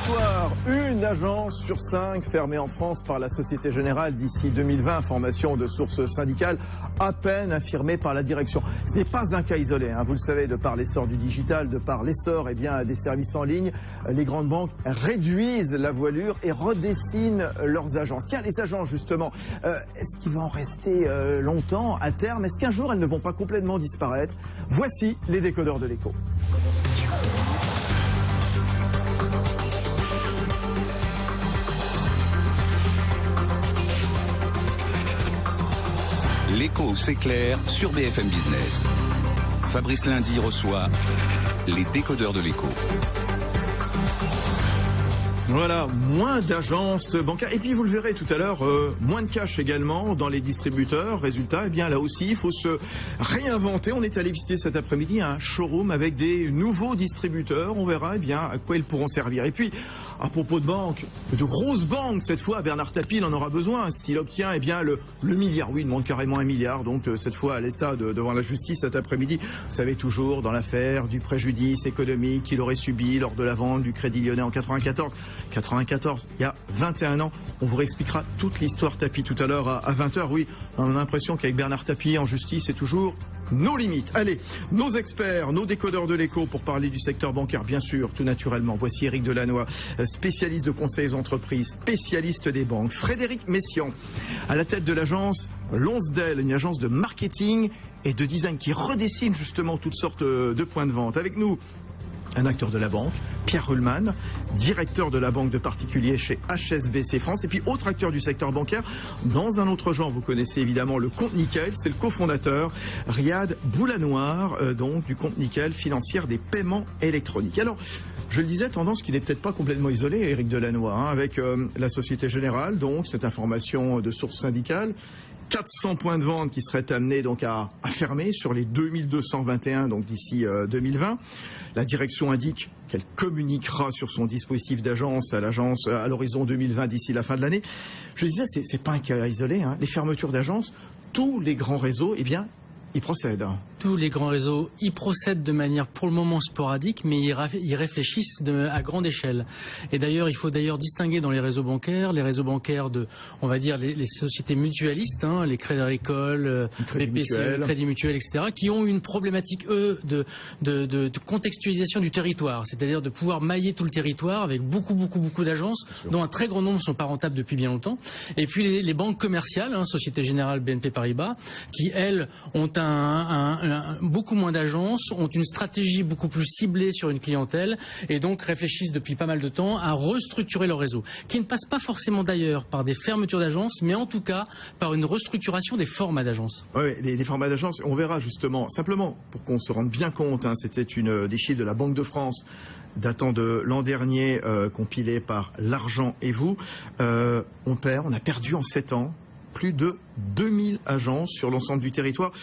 Bonsoir. Une agence sur 5 fermée en France par la Société Générale d'ici 2020. Information de sources syndicales à peine affirmée par la direction. Ce n'est pas un cas isolé, vous le savez, de par l'essor du digital, de par l'essor des services en ligne, les grandes banques réduisent la voilure et redessinent leurs agences. Tiens, les agences justement, est-ce qu'il va en rester longtemps à terme? Est-ce qu'un jour elles ne vont pas complètement disparaître? Voici les décodeurs de l'écho. L'écho s'éclaire sur BFM Business. Fabrice Lundi reçoit les décodeurs de l'écho. Voilà, moins d'agences bancaires. Et puis vous le verrez tout à l'heure, moins de cash également dans les distributeurs. Résultat, eh bien là aussi, il faut se réinventer. On est allé visiter cet après-midi un showroom avec des nouveaux distributeurs. On verra bien à quoi ils pourront servir. Et puis, à propos de banques, de grosses banques cette fois, Bernard Tapie en aura besoin. S'il obtient le milliard, oui, il demande carrément 1 milliard. Donc cette fois à l'État devant la justice cet après-midi. Vous savez toujours dans l'affaire du préjudice économique qu'il aurait subi lors de la vente du Crédit Lyonnais en 94, il y a 21 ans. On vous réexpliquera toute l'histoire Tapie tout à l'heure à 20h. Oui, on a l'impression qu'avec Bernard Tapie en justice, c'est toujours nos limites. Allez, nos experts, nos décodeurs de l'écho pour parler du secteur bancaire, bien sûr, tout naturellement. Voici Éric Delannoy, spécialiste de conseils aux entreprises, spécialiste des banques. Frédéric Messian, à la tête de l'agence Lonsdale, une agence de marketing et de design qui redessine justement toutes sortes de points de vente. Avec nous, un acteur de la banque, Pierre Ruhlmann, directeur de la banque de particuliers chez HSBC France, et puis autre acteur du secteur bancaire, dans un autre genre, vous connaissez évidemment le compte Nickel, c'est le cofondateur Riyad Boulanoir, donc du compte Nickel, financière des paiements électroniques. Alors, je le disais, tendance qui n'est peut-être pas complètement isolée, Éric Delannoy, avec la Société Générale, donc cette information de source syndicale. 400 points de vente qui seraient amenés donc à fermer sur les 2221 donc d'ici 2020. La direction indique qu'elle communiquera sur son dispositif d'agence à l'horizon 2020 d'ici la fin de l'année. Je disais, c'est pas un cas isolé. Les fermetures d'agences, tous les grands réseaux, eh bien, y procèdent. Tous les grands réseaux y procèdent de manière pour le moment sporadique, mais ils réfléchissent à grande échelle. Et d'ailleurs, il faut distinguer dans les réseaux bancaires de, on va dire, les sociétés mutualistes, les Crédits Agricole, BPCE, Crédit Mutuel, etc., qui ont une problématique, eux, de contextualisation du territoire, c'est-à-dire de pouvoir mailler tout le territoire avec beaucoup d'agences, dont un très grand nombre ne sont pas rentables depuis bien longtemps. Et puis les banques commerciales, Société Générale, BNP Paribas, qui, elles, ont beaucoup moins d'agences, ont une stratégie beaucoup plus ciblée sur une clientèle et donc réfléchissent depuis pas mal de temps à restructurer leur réseau, qui ne passe pas forcément d'ailleurs par des fermetures d'agences, mais en tout cas par une restructuration des formats d'agences. Oui, les formats d'agences, on verra justement, simplement pour qu'on se rende bien compte, c'était des chiffres de la Banque de France datant de l'an dernier, compilés par l'Argent et vous. On a perdu en 7 ans plus de 2000 agences sur l'ensemble du territoire.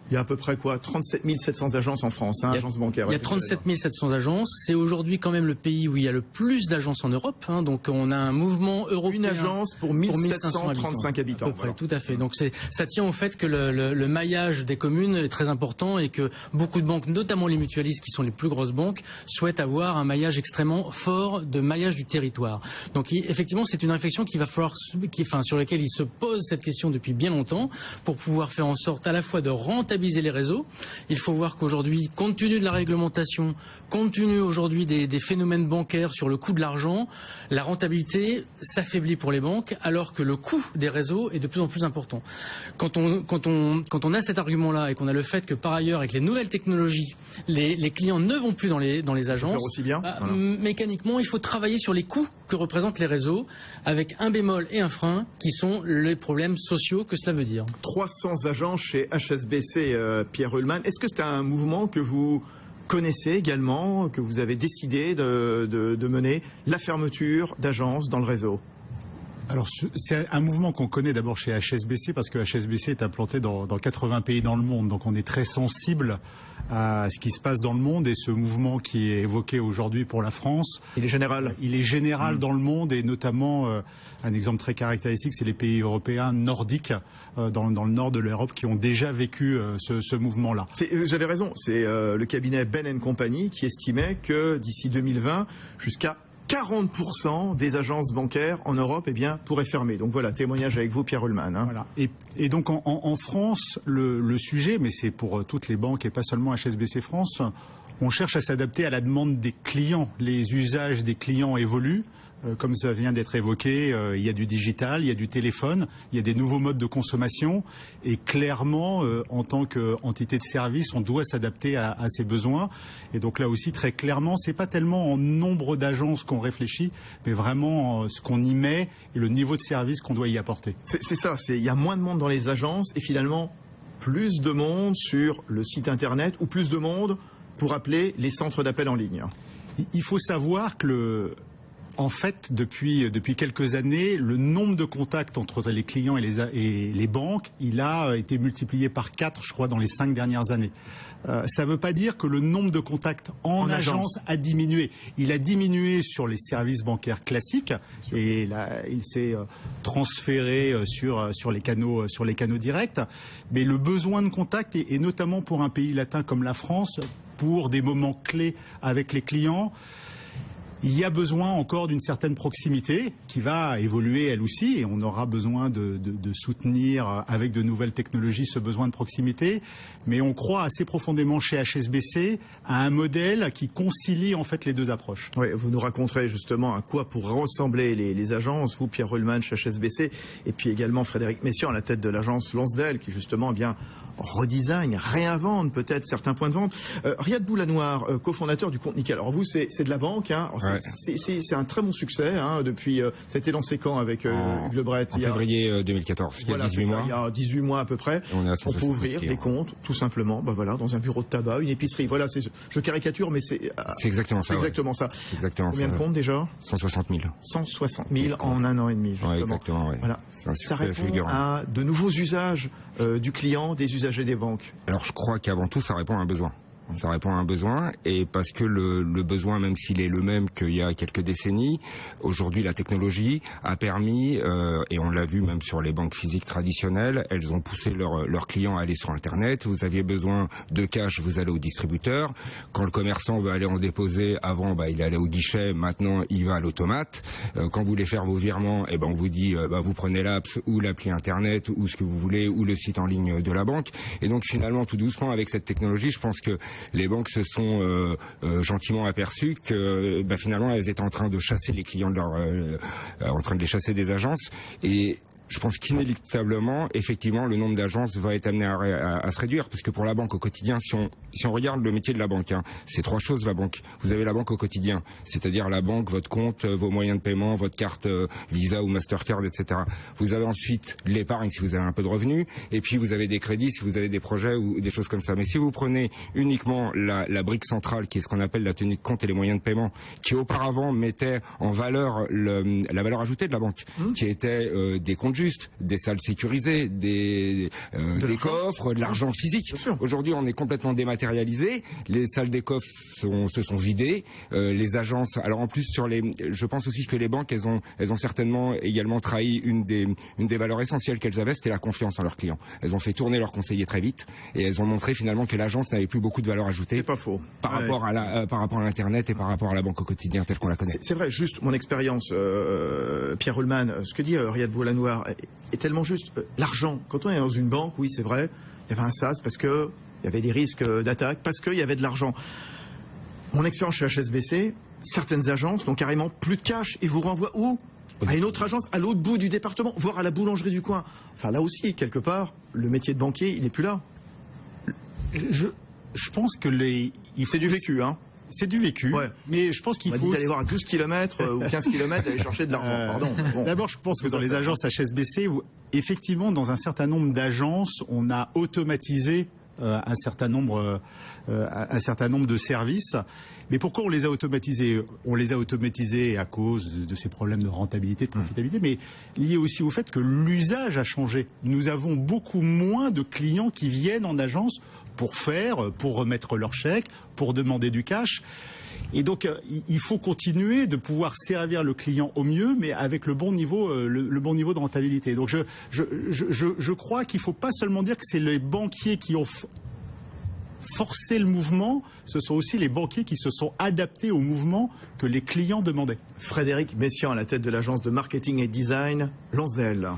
Il y a à peu près 37 700 agences en France, agences bancaires. Il y a 37 700 agences. C'est aujourd'hui quand même le pays où il y a le plus d'agences en Europe. Donc on a un mouvement européen. Une agence pour 1735 habitants. À peu près, tout à fait. Donc ça tient au fait que le maillage des communes est très important et que beaucoup de banques, notamment les mutualistes qui sont les plus grosses banques, souhaitent avoir un maillage extrêmement fort de maillage du territoire. Donc effectivement, c'est une réflexion qu'il va falloir, sur laquelle il se pose cette question depuis bien longtemps pour pouvoir faire en sorte à la fois de rentabiliser les réseaux. Il faut voir qu'aujourd'hui, compte tenu de la réglementation, compte tenu aujourd'hui des phénomènes bancaires sur le coût de l'argent, la rentabilité s'affaiblit pour les banques, alors que le coût des réseaux est de plus en plus important. Quand on a cet argument-là et qu'on a le fait que par ailleurs, avec les nouvelles technologies, les clients ne vont plus dans les agences, aussi bien. Mécaniquement, il faut travailler sur les coûts que représentent les réseaux, avec un bémol et un frein, qui sont les problèmes sociaux que cela veut dire. 300 agences chez HSBC, Pierre Ruhlmann. Est-ce que c'est un mouvement que vous connaissez également, que vous avez décidé de mener, la fermeture d'agences dans le réseau? Alors c'est un mouvement qu'on connaît d'abord chez HSBC parce que HSBC est implanté dans 80 pays dans le monde, donc on est très sensible à ce qui se passe dans le monde et ce mouvement qui est évoqué aujourd'hui pour la France. Il est général. Il est général dans le monde et notamment un exemple très caractéristique, c'est les pays européens nordiques dans le nord de l'Europe qui ont déjà vécu ce mouvement-là. Vous avez raison, c'est le cabinet Ben & Company qui estimait que d'ici 2020, jusqu'à 40% des agences bancaires en Europe pourraient fermer. Donc voilà, témoignage avec vous, Pierre Ullmann. Voilà. Et donc en France, le sujet, mais c'est pour toutes les banques et pas seulement HSBC France, on cherche à s'adapter à la demande des clients. Les usages des clients évoluent. Comme ça vient d'être évoqué, il y a du digital, il y a du téléphone, il y a des nouveaux modes de consommation. Et clairement, en tant qu'entité de service, on doit s'adapter à ces besoins. Et donc là aussi, très clairement, c'est pas tellement en nombre d'agences qu'on réfléchit, mais vraiment ce qu'on y met et le niveau de service qu'on doit y apporter. C'est ça, il y a moins de monde dans les agences et finalement plus de monde sur le site internet ou plus de monde pour appeler les centres d'appel en ligne. Il faut savoir que en fait, depuis quelques années, le nombre de contacts entre les clients et les banques, il a été multiplié par 4, je crois, dans les 5 dernières années. Ça ne veut pas dire que le nombre de contacts en agence a diminué. Il a diminué sur les services bancaires classiques et là, il s'est transféré sur les canaux directs. Mais le besoin de contact, et notamment pour un pays latin comme la France, pour des moments clés avec les clients, il y a besoin encore d'une certaine proximité qui va évoluer elle aussi et on aura besoin de soutenir avec de nouvelles technologies ce besoin de proximité. Mais on croit assez profondément chez HSBC à un modèle qui concilie en fait les deux approches. Oui, vous nous raconterez justement à quoi pourraient ressembler les agences, vous Pierre Ullmann chez HSBC et puis également Frédéric Messiaen à la tête de l'agence Lansdale qui justement redesign, réinvente peut-être certains points de vente. Riyad Boulanoir, cofondateur du compte Nickel. Alors vous, c'est de la banque, hein. C'est un très bon succès depuis. Ça a été lancé quand avec Hugues Lebret en février 2014. Il y a 18 mois. Il y a 18 mois à peu près. On peut ouvrir des comptes, tout simplement. Dans un bureau de tabac, une épicerie. Voilà, je caricature, mais c'est exactement ça. Exactement ça. Exactement. Combien de comptes déjà? 160 000. 160 000 en un an et demi. Ouais, exactement. Ouais. Voilà. Ça répond à de nouveaux usages du client, des usagers des banques. Alors je crois qu'avant tout, ça répond à un besoin. Ça répond à un besoin et parce que le besoin, même s'il est le même qu'il y a quelques décennies, aujourd'hui la technologie a permis, et on l'a vu même sur les banques physiques traditionnelles, elles ont poussé leurs clients à aller sur Internet. Vous aviez besoin de cash, vous allez au distributeur. Quand le commerçant veut aller en déposer, avant il allait au guichet, maintenant il va à l'automate. Quand vous voulez faire vos virements, on vous dit vous prenez l'app ou l'appli Internet ou ce que vous voulez ou le site en ligne de la banque. Et donc finalement tout doucement avec cette technologie, je pense que les banques se sont gentiment aperçues que finalement elles étaient en train de chasser les clients en train de les chasser des agences et je pense qu'inéluctablement, effectivement, le nombre d'agences va être amené à se réduire, parce que pour la banque au quotidien, si on regarde le métier de la banque, c'est 3 choses la banque. Vous avez la banque au quotidien, c'est-à-dire la banque, votre compte, vos moyens de paiement, votre carte Visa ou Mastercard, etc. Vous avez ensuite l'épargne si vous avez un peu de revenus, et puis vous avez des crédits si vous avez des projets ou des choses comme ça. Mais si vous prenez uniquement la brique centrale, qui est ce qu'on appelle la tenue de compte et les moyens de paiement, qui auparavant mettait en valeur la valeur ajoutée de la banque, qui était des comptes justes, des salles sécurisées, des coffres, de l'argent physique. Aujourd'hui, on est complètement dématérialisé. Les salles des coffres se sont vidées. Les agences. Alors en plus je pense aussi que les banques, elles ont certainement également trahi une des valeurs essentielles qu'elles avaient, c'était la confiance en leurs clients. Elles ont fait tourner leurs conseillers très vite et elles ont montré finalement que l'agence n'avait plus beaucoup de valeur ajoutée. C'est pas faux. Par rapport à l'internet et par rapport à la banque au quotidien telle qu'on la connaît. C'est vrai. Juste mon expérience, Pierre Ullmann, ce que dit Riyad Boulanoir est tellement juste. L'argent, quand on est dans une banque, oui, c'est vrai, il y avait un sas parce que il y avait des risques d'attaque, parce qu'il y avait de l'argent. Mon expérience chez HSBC, certaines agences n'ont carrément plus de cash et vous renvoient où? À une autre agence, à l'autre bout du département, voire à la boulangerie du coin. Enfin, là aussi, quelque part, le métier de banquier, il n'est plus là. Je pense que c'est du vécu, hein. C'est du vécu, ouais. Mais je pense qu'il faut... On m'a dit d'aller voir à 12 km ou 15 km aller chercher de l'argent, pardon. Bon. D'abord, je pense que dans les agences HSBC, effectivement, dans un certain nombre d'agences, on a automatisé un certain nombre de services. Mais pourquoi on les a automatisés? On les a automatisés à cause de ces problèmes de rentabilité, de profitabilité, mais lié aussi au fait que l'usage a changé. Nous avons beaucoup moins de clients qui viennent en agence pour remettre leur chèque, pour demander du cash. Et donc, il faut continuer de pouvoir servir le client au mieux, mais avec le bon niveau de rentabilité. Donc, je crois qu'il ne faut pas seulement dire que c'est les banquiers qui ont forcé le mouvement, ce sont aussi les banquiers qui se sont adaptés au mouvement que les clients demandaient. Frédéric Messiaen, à la tête de l'agence de marketing et design Lansdale.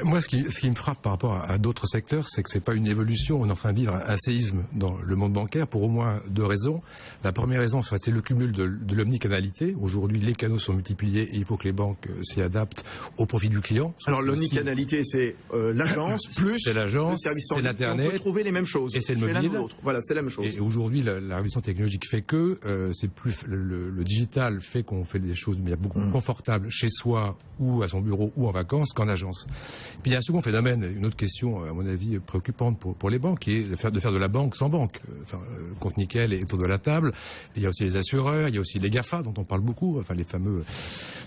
Moi, ce qui me frappe par rapport à d'autres secteurs, c'est que c'est pas une évolution. On est en train de vivre un séisme dans le monde bancaire pour au moins 2 raisons. La première raison, c'est le cumul de l'omnicanalité. Aujourd'hui, les canaux sont multipliés et il faut que les banques s'y adaptent au profit du client. Alors l'omnicanalité, c'est l'agence plus le service en ligne. C'est l'Internet. On peut trouver les mêmes choses. Et c'est le mobile. Chez l'un ou l'autre. Voilà, c'est la même chose. Et aujourd'hui, la révolution technologique fait que c'est plus le digital fait qu'on fait des choses mais beaucoup plus confortables chez soi ou à son bureau ou en vacances qu'en agence. Puis il y a un second phénomène, une autre question à mon avis préoccupante pour les banques, qui est de faire de la banque sans banque. Compte nickel est autour de la table. Il y a aussi les assureurs, il y a aussi les GAFA dont on parle beaucoup, les fameux,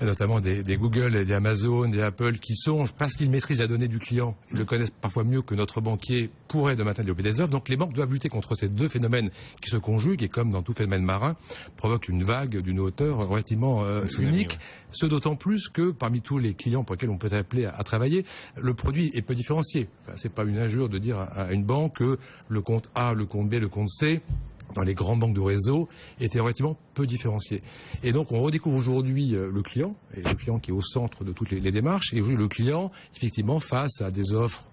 notamment des Google, des Amazon, des Apple, qui songent parce qu'ils maîtrisent la donnée du client, ils le connaissent parfois mieux que notre banquier pourrait de matin développer des offres. Donc les banques doivent lutter contre ces 2 phénomènes qui se conjuguent et comme dans tout phénomène marin, provoquent une vague d'une hauteur relativement unique. Ce d'autant plus que parmi tous les clients pour lesquels on peut appeler à travailler, le produit est peu différencié. C'est pas une injure de dire à une banque que le compte A, le compte B, le compte C, dans les grandes banques de réseau, était relativement peu différencié. Et donc on redécouvre aujourd'hui le client, et le client qui est au centre de toutes les démarches, et aujourd'hui le client, effectivement, face à des offres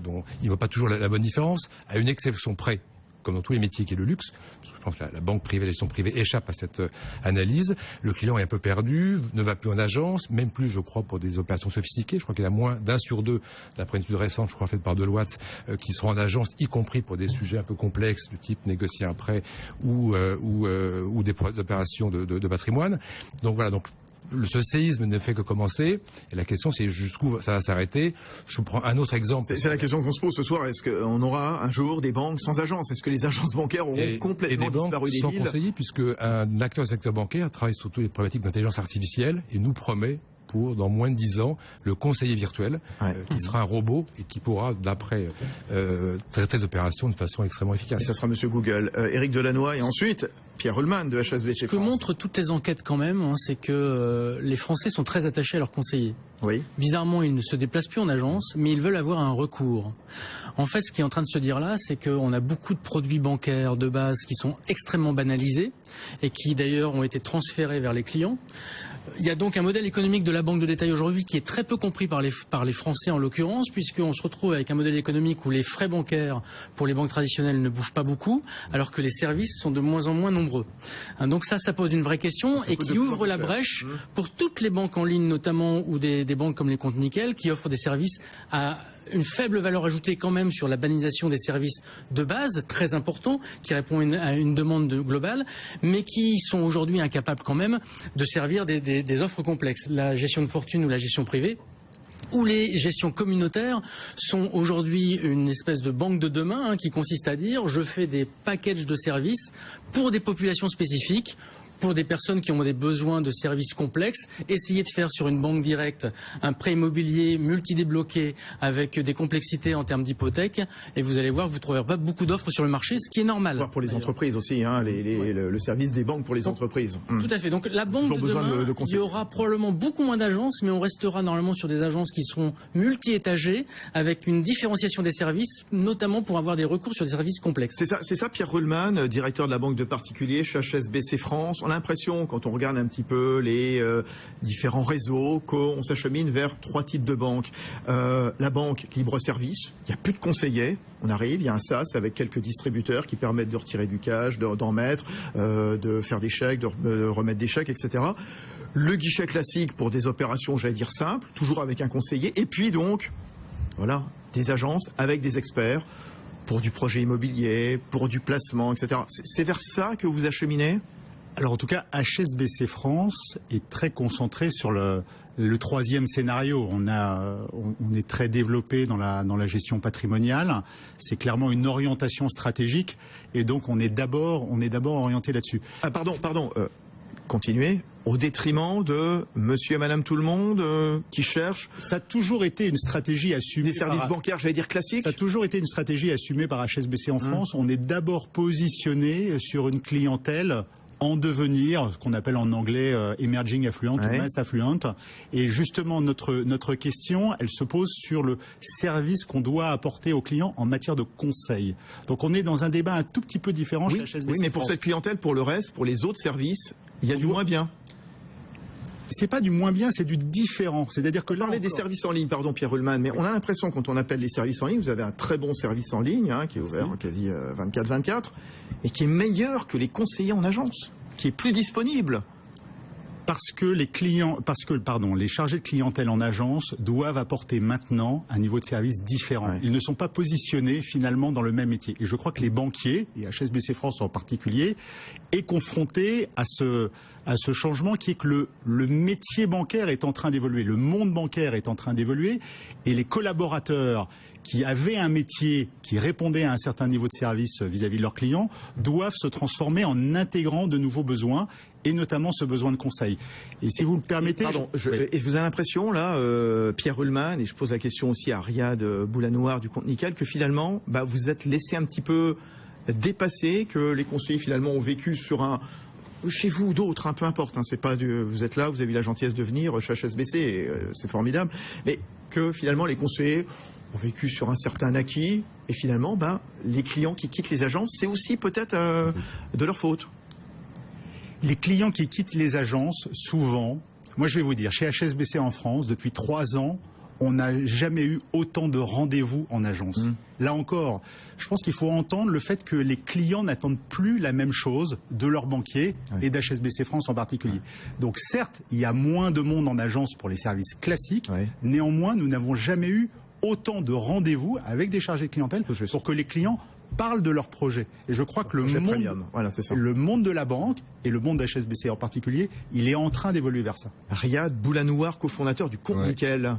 dont il ne voit pas toujours la bonne différence, à une exception près, comme dans tous les métiers qui est le luxe, parce que je pense que la banque privée, la gestion privée échappe à cette analyse. Le client est un peu perdu, ne va plus en agence, même plus, je crois, pour des opérations sophistiquées. Je crois qu'il y en a moins d'1 sur 2, d'après une étude récente, je crois, faite par Deloitte, qui seront en agence, y compris pour des sujets un peu complexes, du type négocier un prêt ou des opérations de patrimoine. Donc voilà, ce séisme ne fait que commencer, et la question c'est jusqu'où ça va s'arrêter. Je vous prends un autre exemple. C'est la question qu'on se pose ce soir. Est-ce qu'on aura un jour des banques sans agence? Est-ce que les agences bancaires auront complètement disparu des villes? Sans conseiller, puisque un acteur du secteur bancaire travaille sur toutes les problématiques d'intelligence artificielle et nous promet pour, dans moins de 10 ans, le conseiller virtuel, qui sera un robot et qui pourra, d'après, traiter les opérations de façon extrêmement efficace. Et ça sera Monsieur Google. Éric Delannoy et ensuite Pierre Ullmann de HSBC France. Ce que montrent toutes les enquêtes quand même, c'est que les Français sont très attachés à leurs conseillers. Oui. Bizarrement, ils ne se déplacent plus en agence, mais ils veulent avoir un recours. En fait, ce qui est en train de se dire là, c'est qu'on a beaucoup de produits bancaires de base qui sont extrêmement banalisés et qui d'ailleurs ont été transférés vers les clients. Il y a donc un modèle économique de la banque de détail aujourd'hui qui est très peu compris par les Français en l'occurrence, puisqu'on se retrouve avec un modèle économique où les frais bancaires pour les banques traditionnelles ne bougent pas beaucoup, alors que les services sont de moins en moins nombreux. Donc ça pose une vraie question et qui ouvre la brèche pour toutes les banques en ligne notamment, ou des banques comme les comptes nickel qui offrent des services à une faible valeur ajoutée quand même sur la banalisation des services de base, très important, qui répond à une demande globale, mais qui sont aujourd'hui incapables quand même de servir des offres complexes. La gestion de fortune ou la gestion privée, ou les gestions communautaires sont aujourd'hui une espèce de banque de demain qui consiste à dire je fais des packages de services pour des populations spécifiques, pour des personnes qui ont des besoins de services complexes, essayer de faire sur une banque directe un prêt immobilier multidébloqué avec des complexités en termes d'hypothèque, et vous allez voir, vous ne trouverez pas beaucoup d'offres sur le marché, ce qui est normal. Voire pour les entreprises aussi, le service des banques pour les entreprises. Tout à fait. Donc la banque de demain, il y aura probablement beaucoup moins d'agences, mais on restera normalement sur des agences qui seront multi-étagées, avec une différenciation des services, notamment pour avoir des recours sur des services complexes. C'est ça, Pierre Ullmann, directeur de la banque de particuliers chez HSBC France. On a l'impression, quand on regarde un petit peu les différents réseaux, qu'on s'achemine vers 3 types de banques. La banque libre-service, il n'y a plus de conseillers. On arrive, il y a un SaaS avec quelques distributeurs qui permettent de retirer du cash, d'en mettre, de faire des chèques, de remettre des chèques, etc. Le guichet classique pour des opérations, j'allais dire simples, toujours avec un conseiller. Et puis donc, voilà, des agences avec des experts pour du projet immobilier, pour du placement, etc. C'est vers ça que vous acheminez ? Alors en tout cas, HSBC France est très concentré sur le 3e scénario. On est très développé dans la gestion patrimoniale. C'est clairement une orientation stratégique et donc on est d'abord orienté là-dessus. Ah, pardon. Continuez. Au détriment de monsieur et madame tout le monde qui cherchent... Ça a toujours été une stratégie assumée... Des services bancaires, j'allais dire classiques. Ça a toujours été une stratégie assumée par HSBC en France. On est d'abord positionné sur une clientèle en devenir, ce qu'on appelle en anglais emerging affluent ou mass affluent. Et justement, notre question, elle se pose sur le service qu'on doit apporter aux clients en matière de conseil. Donc on est dans un débat un tout petit peu différent chez HSBC. Oui, mais pour cette clientèle, pour le reste, pour les autres services, il y a du moins bien. C'est pas du moins bien, c'est du différent. C'est-à-dire que là, parler des services en ligne, pardon Pierre Ullmann, mais on a l'impression quand on appelle les services en ligne, vous avez un très bon service en ligne qui est ouvert quasi 24/24 et qui est meilleur que les conseillers en agence, qui est plus disponible. Parce que les chargés de clientèle en agence doivent apporter maintenant un niveau de service différent. Ils ne sont pas positionnés finalement dans le même métier. Et je crois que les banquiers, et HSBC France en particulier, est confronté à ce changement qui est que le métier bancaire est en train d'évoluer, le monde bancaire est en train d'évoluer, et les collaborateurs qui avaient un métier qui répondait à un certain niveau de service vis-à-vis de leurs clients doivent se transformer en intégrant de nouveaux besoins, et notamment ce besoin de conseil. Et si vous le permettez... Et vous avez l'impression, là, Pierre Ullmann, et je pose la question aussi à Riyad Boulanoir du Compte Nickel, que finalement, vous êtes laissé un petit peu dépasser, que les conseillers finalement ont vécu sur un... Chez vous ou d'autres, peu importe, c'est pas vous êtes là, vous avez eu la gentillesse de venir chez HSBC, c'est formidable, mais que finalement les conseillers ont vécu sur un certain acquis, et finalement, les clients qui quittent les agences, c'est aussi peut-être de leur faute. Les clients qui quittent les agences, souvent, moi je vais vous dire, chez HSBC en France, depuis 3 ans, on n'a jamais eu autant de rendez-vous en agence. Là encore, je pense qu'il faut entendre le fait que les clients n'attendent plus la même chose de leurs banquiers et d'HSBC France en particulier. Donc certes, il y a moins de monde en agence pour les services classiques, néanmoins, nous n'avons jamais eu autant de rendez-vous avec des chargés de clientèle pour que les clients parlent de leur projet. Et je crois que le monde de la banque, et le monde d'HSBC en particulier, il est en train d'évoluer vers ça. Riyad Boulanoir, cofondateur du Compte Nickel.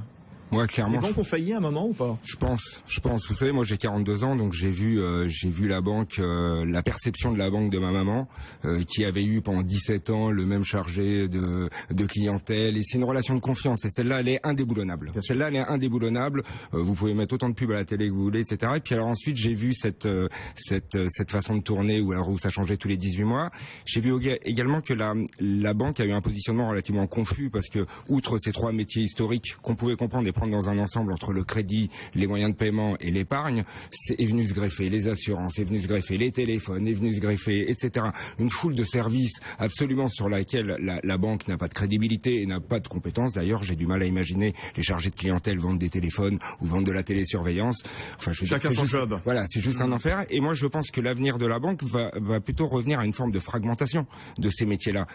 Moi, clairement. Les banques ont failli à un moment ou pas? Je pense. Vous savez, moi j'ai 42 ans, donc j'ai vu la banque, la perception de la banque de ma maman, qui avait eu pendant 17 ans le même chargé de clientèle. Et c'est une relation de confiance. Et celle-là, elle est indéboulonnable. Celle-là, elle est indéboulonnable. Vous pouvez mettre autant de pubs à la télé que vous voulez, etc. Et puis alors ensuite, j'ai vu cette façon de tourner où ça changeait tous les 18 mois. J'ai vu également que la banque a eu un positionnement relativement confus parce que, outre ces 3 métiers historiques qu'on pouvait comprendre et dans un ensemble entre le crédit, les moyens de paiement et l'épargne, est venu se greffer les assurances, est venu se greffer les téléphones, est venu se greffer, etc. Une foule de services absolument sur laquelle la banque n'a pas de crédibilité et n'a pas de compétences. D'ailleurs, j'ai du mal à imaginer les chargés de clientèle vendre des téléphones ou vendre de la télésurveillance. Enfin, chacun son job. Voilà, c'est juste un enfer. Et moi, je pense que l'avenir de la banque va plutôt revenir à une forme de fragmentation de ces métiers-là.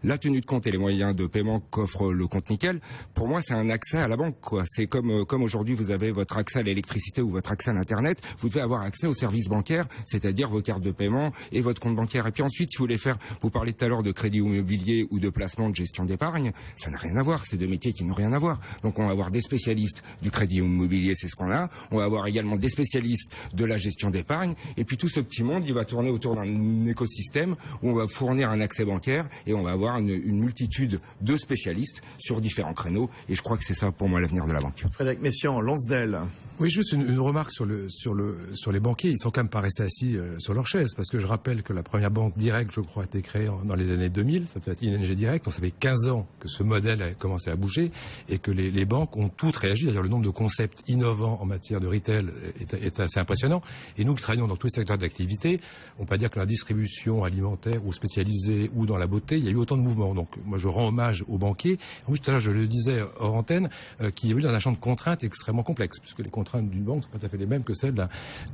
La tenue de compte et les moyens de paiement qu'offre le Compte Nickel, pour moi, c'est un accès à la banque, quoi. C'est comme aujourd'hui vous avez votre accès à l'électricité ou votre accès à l'internet, vous devez avoir accès aux services bancaires, c'est-à-dire vos cartes de paiement et votre compte bancaire. Et puis ensuite, si vous voulez vous parlez tout à l'heure de crédit immobilier ou de placement de gestion d'épargne, ça n'a rien à voir, c'est 2 métiers qui n'ont rien à voir. Donc on va avoir des spécialistes du crédit immobilier, c'est ce qu'on a, on va avoir également des spécialistes de la gestion d'épargne, et puis tout ce petit monde, il va tourner autour d'un écosystème où on va fournir un accès bancaire et on va avoir une multitude de spécialistes sur différents créneaux, et je crois que c'est ça pour moi l'avenir de la banque. Frédéric Messiaen, Lansdale. Oui, juste une remarque sur les banquiers. Ils sont quand même pas restés assis sur leur chaise, parce que je rappelle que la première banque directe, je crois, a été créée dans les années 2000. Ça peut être ING Direct. Donc ça fait 15 ans que ce modèle a commencé à bouger et que les banques ont toutes réagi. D'ailleurs, le nombre de concepts innovants en matière de retail est assez impressionnant. Et nous qui travaillons dans tous les secteurs d'activité, on peut pas dire que la distribution alimentaire ou spécialisée ou dans la beauté, il y a eu autant de mouvements. Donc moi, je rends hommage aux banquiers. En plus, tout à l'heure, je le disais hors antenne, qui évoluent dans un champ de contraintes extrêmement complexe, puisque les contraintes d'une banque sont pas tout à fait les mêmes que celles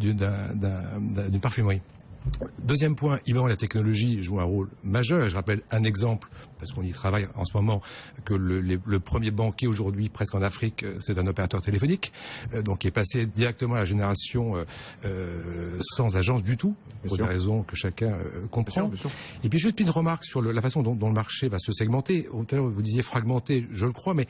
d'une parfumerie. Deuxième point, évidemment, la technologie joue un rôle majeur. Et je rappelle un exemple, parce qu'on y travaille en ce moment, que le premier banquier aujourd'hui, presque en Afrique, c'est un opérateur téléphonique, donc qui est passé directement à la génération sans agence du tout, pour des raisons que chacun comprend. Bien sûr. Et puis juste une remarque sur la façon dont le marché va se segmenter. Tout à l'heure, vous disiez fragmenté, je le crois, mais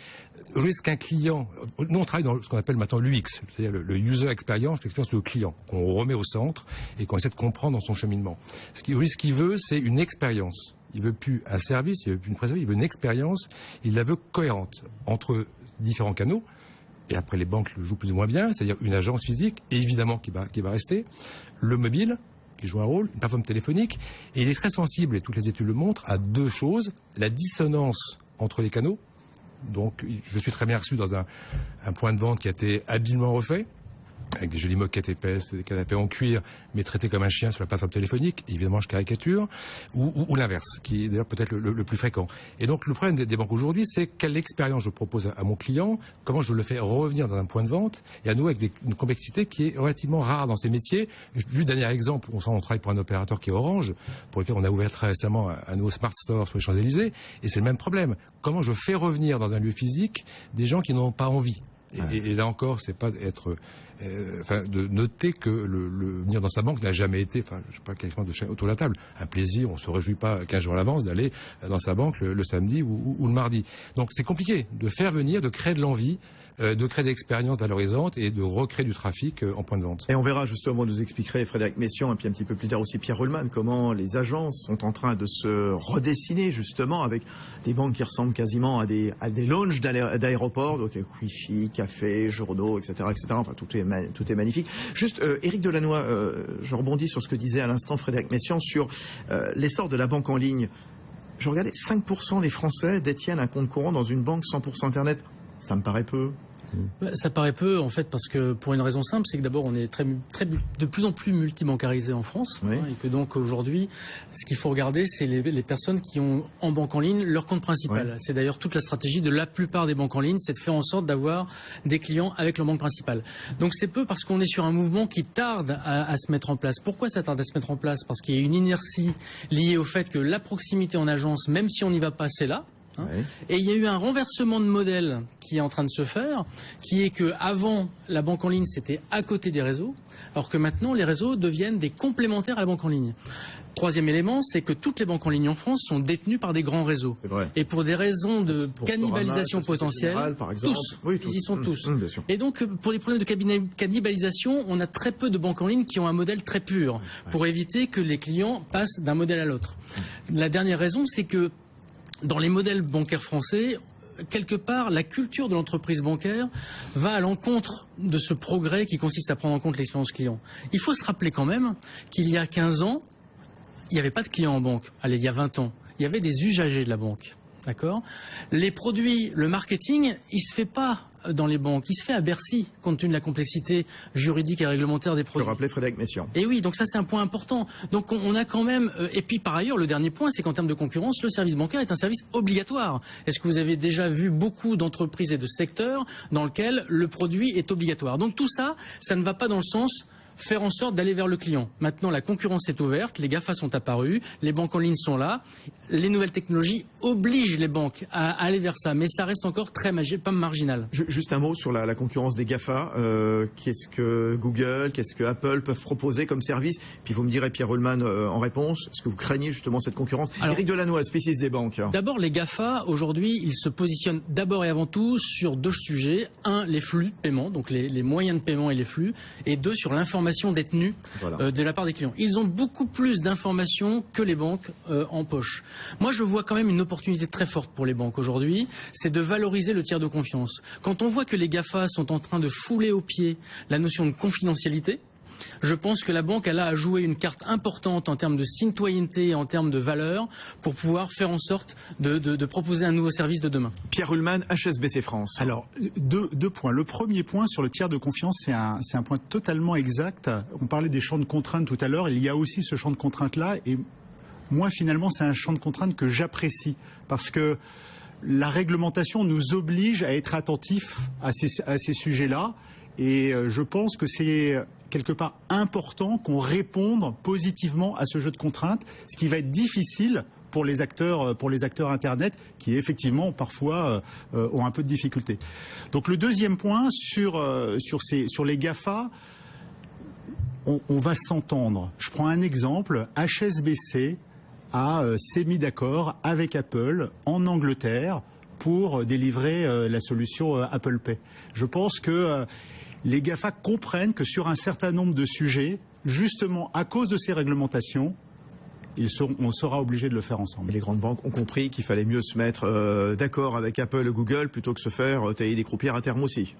aujourd'hui, est-ce qu'un client... Nous, on travaille dans ce qu'on appelle maintenant l'UX, c'est-à-dire le user experience, l'expérience du client, qu'on remet au centre et qu'on essaie de comprendre dans son cheminement. Ce qu'il veut, c'est une expérience. Il veut plus un service, il veut plus une prestation, il veut une expérience. Il la veut cohérente entre différents canaux. Et après, les banques le jouent plus ou moins bien, c'est-à-dire une agence physique, évidemment, qui va rester, le mobile qui joue un rôle, une plateforme téléphonique, et il est très sensible, et toutes les études le montrent, à deux choses, la dissonance entre les canaux. Donc je suis très bien reçu dans un point de vente qui a été habilement refait, avec des jolies moquettes épaisses, des canapés en cuir, mais traités comme un chien sur la plateforme téléphonique. Évidemment, je caricature. Ou l'inverse, qui est d'ailleurs peut-être le plus fréquent. Et donc, le problème des banques aujourd'hui, c'est quelle expérience je propose à mon client, comment je le fais revenir dans un point de vente, et à nouveau avec une complexité qui est relativement rare dans ces métiers. Juste dernier exemple, on travaille pour un opérateur qui est Orange, pour lequel on a ouvert très récemment un nouveau Smart Store sur les Champs-Élysées, et c'est le même problème. Comment je fais revenir dans un lieu physique des gens qui n'en ont pas envie? Et là encore, c'est pas être... de noter que le venir dans sa banque n'a jamais été, je sais pas, quelqu'un de chez autour de la table, un plaisir. On se réjouit pas 15 jours à l'avance d'aller dans sa banque le samedi ou le mardi. Donc c'est compliqué de faire venir, de créer de l'envie, de créer des expériences valorisantes et de recréer du trafic en point de vente. Et on verra justement, nous expliquerait Frédéric Messiaen et puis un petit peu plus tard aussi Pierre Ruhlmann, comment les agences sont en train de se redessiner justement avec des banques qui ressemblent quasiment à des lounges d'aéroports, donc avec Wi-Fi, café, journaux, etc., etc. Enfin tout est magnifique. Juste Éric Delannoy, je rebondis sur ce que disait à l'instant Frédéric Messiaen sur l'essor de la banque en ligne. Je regardais, 5% des Français détiennent un compte courant dans une banque 100% Internet. Ça me paraît peu. Ça paraît peu, en fait, parce que pour une raison simple, c'est que d'abord, on est de plus en plus multibancarisé en France, oui. Et que donc aujourd'hui, ce qu'il faut regarder, c'est les personnes qui ont en banque en ligne leur compte principal. Oui. C'est d'ailleurs toute la stratégie de la plupart des banques en ligne, c'est de faire en sorte d'avoir des clients avec leur banque principale. Donc c'est peu parce qu'on est sur un mouvement qui tarde à se mettre en place. Pourquoi ça tarde à se mettre en place? Parce qu'il y a une inertie liée au fait que la proximité en agence, même si on n'y va pas, c'est là. Oui. Et il y a eu un renversement de modèle qui est en train de se faire, qui est que avant la banque en ligne c'était à côté des réseaux, alors que maintenant les réseaux deviennent des complémentaires à la banque en ligne. Troisième élément, c'est que toutes les banques en ligne en France sont détenues par des grands réseaux. Et pour des raisons de cannibalisation potentielle, par exemple, ils y sont tous. Et donc, pour les problèmes de cannibalisation, on a très peu de banques en ligne qui ont un modèle très pur, pour éviter que les clients passent d'un modèle à l'autre. La dernière raison, c'est que dans les modèles bancaires français, quelque part, la culture de l'entreprise bancaire va à l'encontre de ce progrès qui consiste à prendre en compte l'expérience client. Il faut se rappeler quand même qu'il y a 15 ans, il n'y avait pas de clients en banque. Allez, il y a 20 ans, il y avait des usagers de la banque. D'accord ? Les produits, le marketing, il se fait pas dans les banques, il se fait à Bercy, compte tenu de la complexité juridique et réglementaire des produits. Je rappelais Frédéric Messiaen. Et oui, donc ça c'est un point important. Donc on a quand même, et puis par ailleurs, le dernier point, c'est qu'en termes de concurrence, le service bancaire est un service obligatoire. Est-ce que vous avez déjà vu beaucoup d'entreprises et de secteurs dans lesquels le produit est obligatoire? Donc tout ça, ça ne va pas dans le sens faire en sorte d'aller vers le client. Maintenant, la concurrence est ouverte, les GAFA sont apparus, les banques en ligne sont là, les nouvelles technologies obligent les banques à aller vers ça, mais ça reste encore très pas marginal. Juste un mot sur la concurrence des GAFA. Qu'est-ce que Google, qu'est-ce que Apple peuvent proposer comme service? Puis vous me direz, Pierre Ruhlmann, en réponse, est-ce que vous craignez justement cette concurrence? Éric Delannoy, spécialiste des banques. D'abord, les GAFA, aujourd'hui, ils se positionnent d'abord et avant tout sur deux sujets. Un, les flux de paiement, donc les moyens de paiement et les flux, et deux, sur l'information détenue de la part des clients. Ils ont beaucoup plus d'informations que les banques en poche. Moi, je vois quand même une opportunité très forte pour les banques aujourd'hui, c'est de valoriser le tiers de confiance. Quand on voit que les GAFA sont en train de fouler aux pieds la notion de confidentialité, je pense que la banque, elle a à jouer une carte importante en termes de citoyenneté et en termes de valeur pour pouvoir faire en sorte de proposer un nouveau service de demain. Pierre Ruhlmann, HSBC France. Alors, deux points. Le premier point sur le tiers de confiance, c'est un point totalement exact. On parlait des champs de contraintes tout à l'heure. Il y a aussi ce champ de contraintes-là. Et moi, finalement, c'est un champ de contraintes que j'apprécie. Parce que la réglementation nous oblige à être attentifs à ces sujets-là. Et je pense que c'est quelque part important qu'on réponde positivement à ce jeu de contraintes, ce qui va être difficile pour les acteurs Internet qui effectivement parfois ont un peu de difficulté. Donc le deuxième point sur les GAFA, on va s'entendre. Je prends un exemple, HSBC s'est mis d'accord avec Apple en Angleterre pour délivrer la solution Apple Pay. Je pense que les GAFA comprennent que sur un certain nombre de sujets, justement à cause de ces réglementations, on sera obligé de le faire ensemble. Et les grandes banques ont compris qu'il fallait mieux se mettre d'accord avec Apple et Google plutôt que se faire tailler des croupières à terme aussi.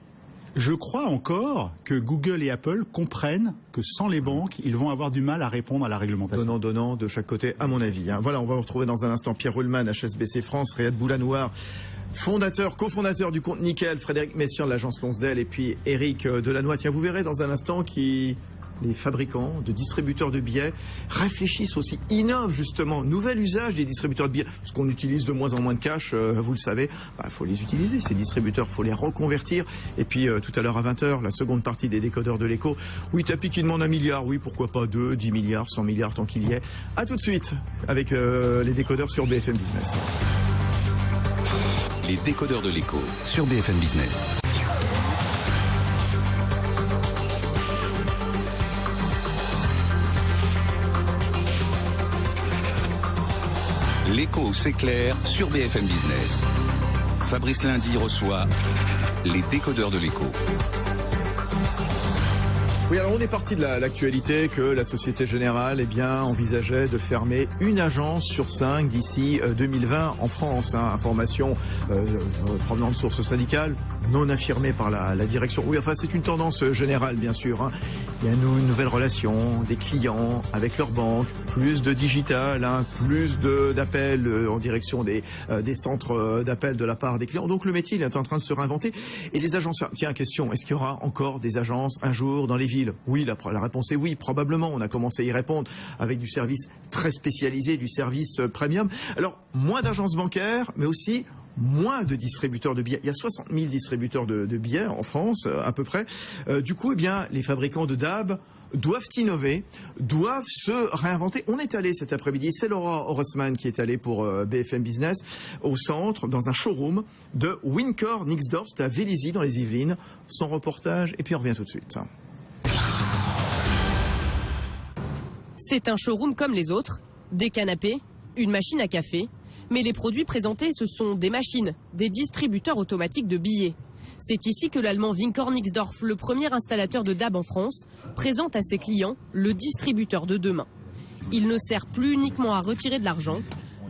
Je crois encore que Google et Apple comprennent que sans les banques, ils vont avoir du mal à répondre à la réglementation. Donnant de chaque côté, à mon avis. Voilà, on va vous retrouver dans un instant Pierre Ruhlmann, HSBC France, Riyad Boulanoir, cofondateur du compte Nickel, Frédéric Messiaen de l'agence Lonsdale et puis Eric Delannoy. Tiens, vous verrez dans un instant les fabricants de distributeurs de billets réfléchissent aussi, innovent justement, nouvel usage des distributeurs de billets, parce qu'on utilise de moins en moins de cash, vous le savez, faut les utiliser ces distributeurs, faut les reconvertir. Et puis tout à l'heure à 20h, la seconde partie des décodeurs de l'écho. Oui, Tapi qui demande 1 milliard, oui, pourquoi pas 2, 10 milliards, 100 milliards tant qu'il y est. À tout de suite avec les décodeurs sur BFM Business. Les décodeurs de l'écho sur BFM Business. L'écho s'éclaire sur BFM Business. Fabrice Lundi reçoit les décodeurs de l'écho. Oui, alors on est parti de l'actualité que la Société Générale envisageait de fermer une agence sur 5 d'ici 2020 en France. Information provenant de sources syndicales, non affirmée par la direction. Oui, enfin c'est une tendance générale bien sûr. Il y a une nouvelle relation des clients avec leurs banques, plus de digital, plus d'appels en direction des centres d'appel de la part des clients. Donc le métier il est en train de se réinventer. Et les agences, tiens, question, est-ce qu'il y aura encore des agences un jour dans les villes? Oui, la réponse est oui, probablement. On a commencé à y répondre avec du service très spécialisé, du service premium. Alors, moins d'agences bancaires, mais aussi moins de distributeurs de billets. Il y a 60 000 distributeurs de billets en France, à peu près. Du coup, les fabricants de DAB doivent innover, doivent se réinventer. On est allé cet après-midi, c'est Laura Horstmann qui est allée pour BFM Business, au centre, dans un showroom de Wincor Nixdorf, c'est à Vélizy, dans les Yvelines. Son reportage, et puis on revient tout de suite. C'est un showroom comme les autres, des canapés, une machine à café, mais les produits présentés ce sont des machines, des distributeurs automatiques de billets. C'est ici que l'allemand Wincor Nixdorf, le premier installateur de DAB en France, présente à ses clients le distributeur de demain. Il ne sert plus uniquement à retirer de l'argent.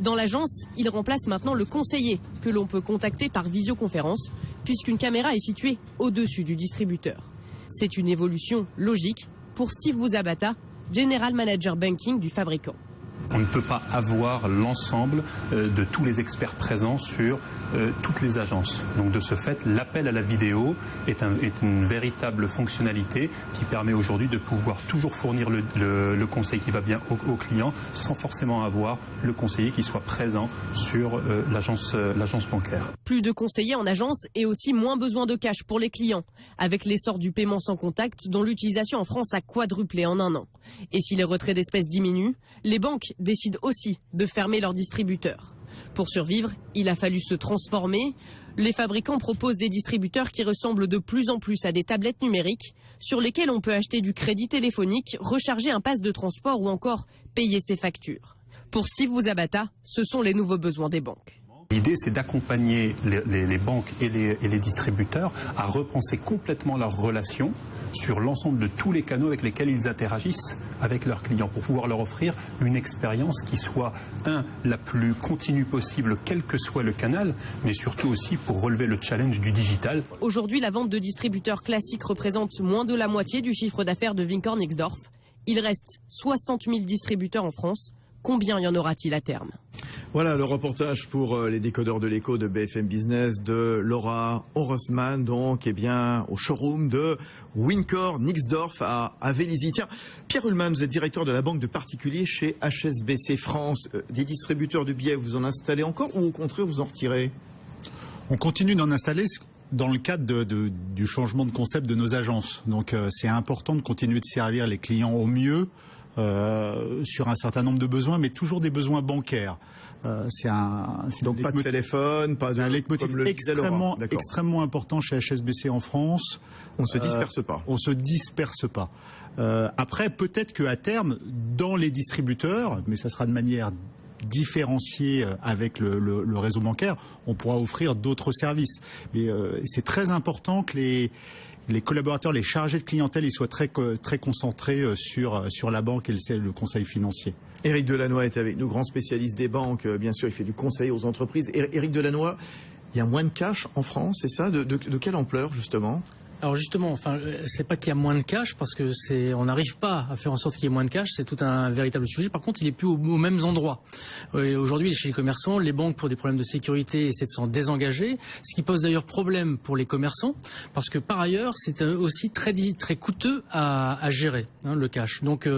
Dans l'agence, il remplace maintenant le conseiller que l'on peut contacter par visioconférence puisqu'une caméra est située au-dessus du distributeur. C'est une évolution logique pour Steve Bouzabata, General Manager Banking du fabricant. On ne peut pas avoir l'ensemble de tous les experts présents sur toutes les agences. Donc de ce fait, l'appel à la vidéo est une véritable fonctionnalité qui permet aujourd'hui de pouvoir toujours fournir le conseil qui va bien au client sans forcément avoir le conseiller qui soit présent sur l'agence bancaire. Plus de conseillers en agence et aussi moins besoin de cash pour les clients, avec l'essor du paiement sans contact dont l'utilisation en France a quadruplé en un an. Et si les retraits d'espèces diminuent, les banques décident aussi de fermer leurs distributeurs. Pour survivre, il a fallu se transformer. Les fabricants proposent des distributeurs qui ressemblent de plus en plus à des tablettes numériques sur lesquelles on peut acheter du crédit téléphonique, recharger un pass de transport ou encore payer ses factures. Pour Steve Bouzabata, ce sont les nouveaux besoins des banques. L'idée, c'est d'accompagner les banques et les distributeurs à repenser complètement leurs relations sur l'ensemble de tous les canaux avec lesquels ils interagissent avec leurs clients pour pouvoir leur offrir une expérience qui soit, la plus continue possible, quel que soit le canal, mais surtout aussi pour relever le challenge du digital. Aujourd'hui, la vente de distributeurs classiques représente moins de la moitié du chiffre d'affaires de Wincor Nixdorf. Il reste 60 000 distributeurs en France. Combien y en aura-t-il à terme? Voilà le reportage pour les décodeurs de l'écho de BFM Business de Laura Horstmann, donc au showroom de Wincor Nixdorf à Vélizy. Tiens, Pierre Ruhlmann, vous êtes directeur de la banque de particuliers chez HSBC France. Des distributeurs de billets, vous en installez encore ou au contraire vous en retirez? On continue d'en installer dans le cadre du changement de concept de nos agences. Donc c'est important de continuer de servir les clients au mieux sur un certain nombre de besoins, mais toujours des besoins bancaires. Donc pas de téléphone, pas de... C'est un leitmotiv extrêmement important chez HSBC en France. On ne se disperse pas. On se disperse pas. Après, peut-être qu'à terme, dans les distributeurs, mais ça sera de manière différenciée avec le réseau bancaire, on pourra offrir d'autres services. Mais c'est très important que les collaborateurs, les chargés de clientèle, ils soient très concentrés sur la banque et le conseil financier. Eric Delannoy est avec nous, grand spécialiste des banques. Bien sûr, il fait du conseil aux entreprises. Eric Delannoy, il y a moins de cash en France, c'est ça? De quelle ampleur, justement? Alors justement, enfin, c'est pas qu'il y a moins de cash, parce que on n'arrive pas à faire en sorte qu'il y ait moins de cash, c'est tout un véritable sujet. Par contre, il est plus aux mêmes endroits. Aujourd'hui, chez les commerçants, les banques, pour des problèmes de sécurité, essaient de s'en désengager, ce qui pose d'ailleurs problème pour les commerçants, parce que par ailleurs, c'est aussi très coûteux à gérer, hein, le cash. Donc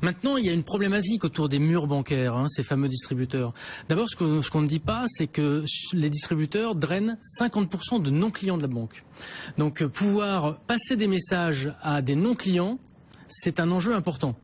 maintenant, il y a une problématique autour des murs bancaires, hein, ces fameux distributeurs. D'abord, ce qu'on ne dit pas, c'est que les distributeurs drainent 50% de non-clients de la banque. Donc pouvoir passer des messages à des non-clients, c'est un enjeu important.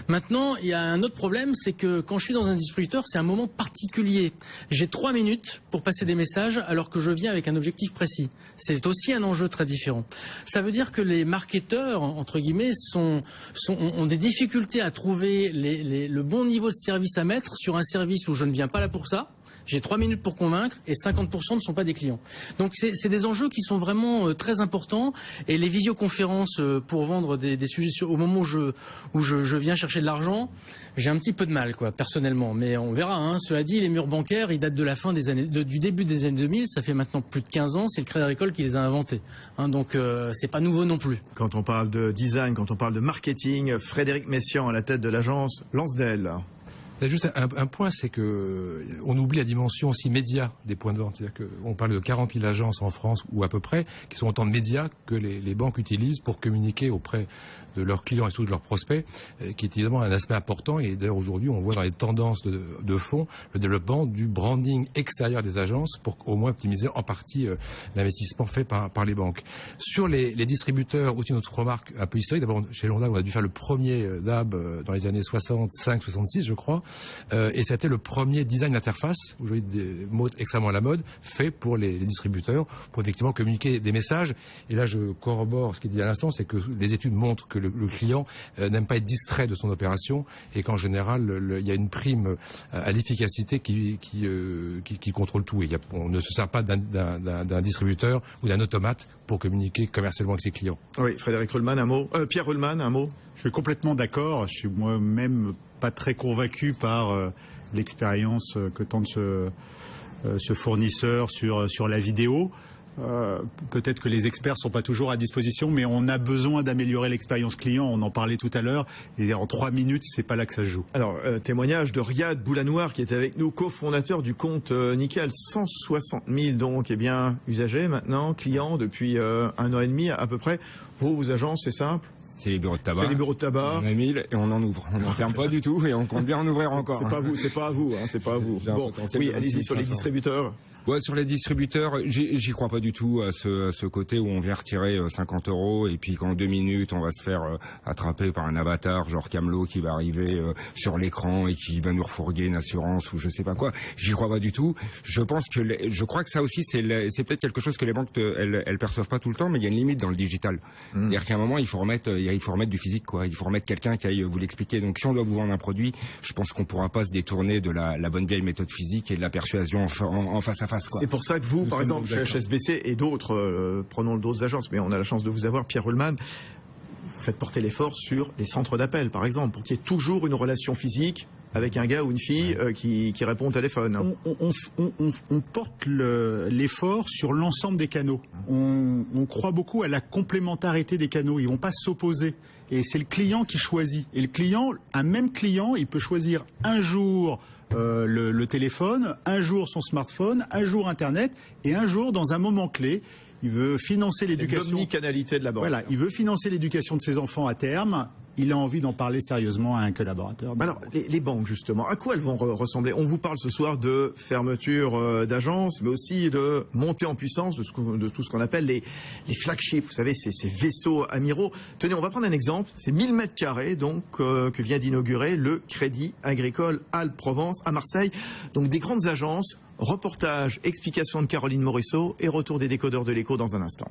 Maintenant, il y a un autre problème, c'est que quand je suis dans un distributeur, c'est un moment particulier. J'ai 3 minutes pour passer des messages alors que je viens avec un objectif précis. C'est aussi un enjeu très différent. Ça veut dire que les marketeurs, entre guillemets, ont des difficultés à trouver le bon niveau de service à mettre sur un service où je ne viens pas là pour ça. J'ai 3 minutes pour convaincre et 50% ne sont pas des clients. Donc c'est des enjeux qui sont vraiment très importants, et les visioconférences pour vendre des sujets au moment où je viens chercher de l'argent, j'ai un petit peu de mal, quoi, personnellement. Mais on verra, hein. Cela dit, les murs bancaires, ils datent de la fin du début des années 2000, ça fait maintenant plus de 15 ans, c'est le Crédit Agricole qui les a inventés. Hein, donc c'est pas nouveau non plus. Quand on parle de design, quand on parle de marketing, Frédéric Messiaen à la tête de l'agence Lansdale. Juste un point, c'est que on oublie la dimension aussi média des points de vente. C'est-à-dire qu'on parle de 40 000 agences en France, ou à peu près, qui sont autant de médias que les banques utilisent pour communiquer auprès de leurs clients et surtout de leurs prospects, qui est évidemment un aspect important. Et d'ailleurs, aujourd'hui, on voit dans les tendances de fond le développement du branding extérieur des agences pour au moins optimiser en partie l'investissement fait par les banques. Sur les distributeurs, aussi notre remarque un peu historique. D'abord, chez Londa, on a dû faire le premier DAB dans les années 65-66, je crois. Et c'était le premier design d'interface, aujourd'hui des mots extrêmement à la mode, fait pour les distributeurs, pour effectivement communiquer des messages. Et là, je corrobore ce qu'il dit à l'instant, c'est que les études montrent que le client n'aime pas être distrait de son opération, et qu'en général, il y a une prime à l'efficacité qui contrôle tout. Et on ne se sert pas d'un distributeur ou d'un automate pour communiquer commercialement avec ses clients. Oui, Frédéric Ruhlmann, un mot. Pierre Ruhlmann, un mot. Je suis complètement d'accord. Je suis moi-même pas très convaincu par l'expérience que tente ce fournisseur sur la vidéo. Peut-être que les experts sont pas toujours à disposition, mais on a besoin d'améliorer l'expérience client. On en parlait tout à l'heure, et en 3 minutes, c'est pas là que ça se joue. Alors, témoignage de Riyad Boulanoir, qui est avec nous, cofondateur du compte Nickel. 160 000 donc, usagers maintenant, clients depuis 1 an et demi à peu près. Vos agences, c'est simple. C'est les bureaux de tabac. C'est les bureaux de tabac. On a 1000 et on en ouvre. On n'en ferme pas du tout, et on compte bien en ouvrir encore. C'est pas à vous, hein, c'est pas à vous. Bon, oui, allez-y sur les distributeurs. Ouais, sur les distributeurs, j'y crois pas du tout à ce côté où on vient retirer 50 € et puis qu'en 2 minutes on va se faire attraper par un avatar genre Camelot qui va arriver sur l'écran et qui va nous refourguer une assurance ou je sais pas quoi. J'y crois pas du tout. Je crois que ça aussi c'est peut-être quelque chose que les banques elles perçoivent pas tout le temps, mais il y a une limite dans le digital. C'est-à-dire qu'à un moment il faut remettre du physique, quoi. Il faut remettre quelqu'un qui aille vous l'expliquer. Donc si on doit vous vendre un produit, je pense qu'on pourra pas se détourner de la bonne vieille méthode physique et de la persuasion en face à face. C'est pour ça que vous, par exemple, chez HSBC et d'autres, prenons d'autres agences, mais on a la chance de vous avoir, Pierre Ruhlmann, vous faites porter l'effort sur les centres d'appel, par exemple, pour qu'il y ait toujours une relation physique avec un gars ou une fille qui répond au téléphone. On porte l'effort sur l'ensemble des canaux. On croit beaucoup à la complémentarité des canaux. Ils vont pas s'opposer. Et c'est le client qui choisit. Et le client, un même client, il peut choisir un jour le téléphone, un jour son smartphone, un jour Internet, et un jour, dans un moment clé, il veut financer l'éducation. C'est l'omnicanalité de la banque. Voilà, il veut financer l'éducation de ses enfants à terme. Il a envie d'en parler sérieusement à un collaborateur. Alors, les banques, justement, à quoi elles vont ressembler? On vous parle ce soir de fermeture d'agences, mais aussi de montée en puissance de tout ce qu'on appelle les flagships. Vous savez, ces vaisseaux amiraux. Tenez, on va prendre un exemple. C'est 1000 mètres carrés, donc, que vient d'inaugurer le Crédit Agricole Alpes-Provence à Marseille. Donc, des grandes agences. Reportage, explication de Caroline Morisseau et retour des décodeurs de l'écho dans un instant.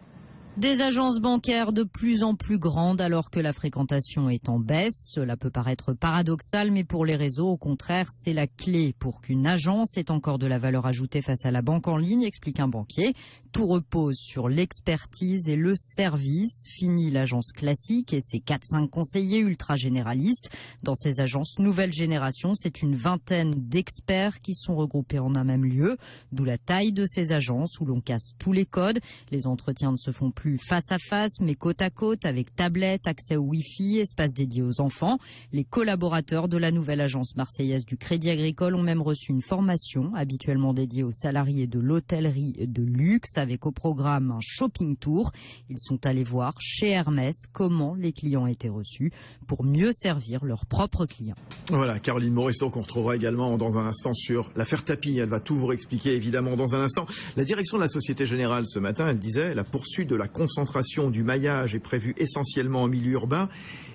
Des agences bancaires de plus en plus grandes alors que la fréquentation est en baisse. Cela peut paraître paradoxal, mais pour les réseaux, au contraire, c'est la clé pour qu'une agence ait encore de la valeur ajoutée face à la banque en ligne, explique un banquier. Tout repose sur l'expertise et le service. Fini l'agence classique et ses 4-5 conseillers ultra généralistes. Dans ces agences nouvelle génération, c'est une vingtaine d'experts qui sont regroupés en un même lieu. D'où la taille de ces agences où l'on casse tous les codes. Les entretiens ne se font plus plus face à face, mais côte à côte, avec tablette, accès au Wi-Fi, espace dédié aux enfants. Les collaborateurs de la nouvelle agence marseillaise du Crédit Agricole ont même reçu une formation habituellement dédiée aux salariés de l'hôtellerie de luxe, avec au programme un shopping tour. Ils sont allés voir chez Hermès comment les clients étaient reçus pour mieux servir leurs propres clients. Voilà, Caroline Morisseau qu'on retrouvera également dans un instant sur l'affaire Tapie. Elle va tout vous expliquer évidemment dans un instant. La direction de la Société Générale ce matin, elle disait la poursuite de la concentration du maillage est prévue essentiellement en milieu urbain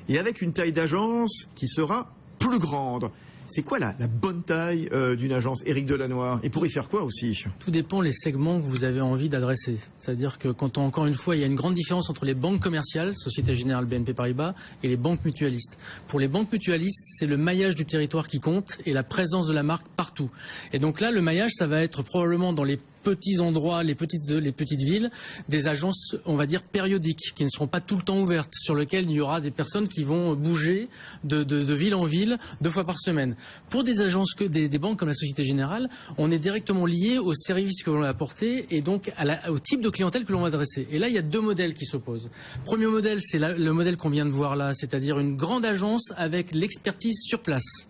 et avec une taille d'agence qui sera plus grande. C'est quoi la bonne taille d'une agence, Éric Delannoy? Et pour y faire quoi aussi? Tout dépend les segments que vous avez envie d'adresser. C'est-à-dire que encore une fois, il y a une grande différence entre les banques commerciales, Société Générale, BNP Paribas, et les banques mutualistes. Pour les banques mutualistes, c'est le maillage du territoire qui compte et la présence de la marque partout. Et donc là, le maillage, ça va être probablement dans les petits endroits, les petites villes, des agences, on va dire, périodiques, qui ne seront pas tout le temps ouvertes, sur lesquelles il y aura des personnes qui vont bouger de ville en ville 2 fois par semaine. Pour des agences, des banques comme la Société Générale, on est directement lié aux services que l'on va apporter et donc au type de clientèle que l'on va adresser. Et là, il y a 2 modèles qui s'opposent. Premier modèle, c'est le modèle qu'on vient de voir là, c'est-à-dire une grande agence avec l'expertise sur place.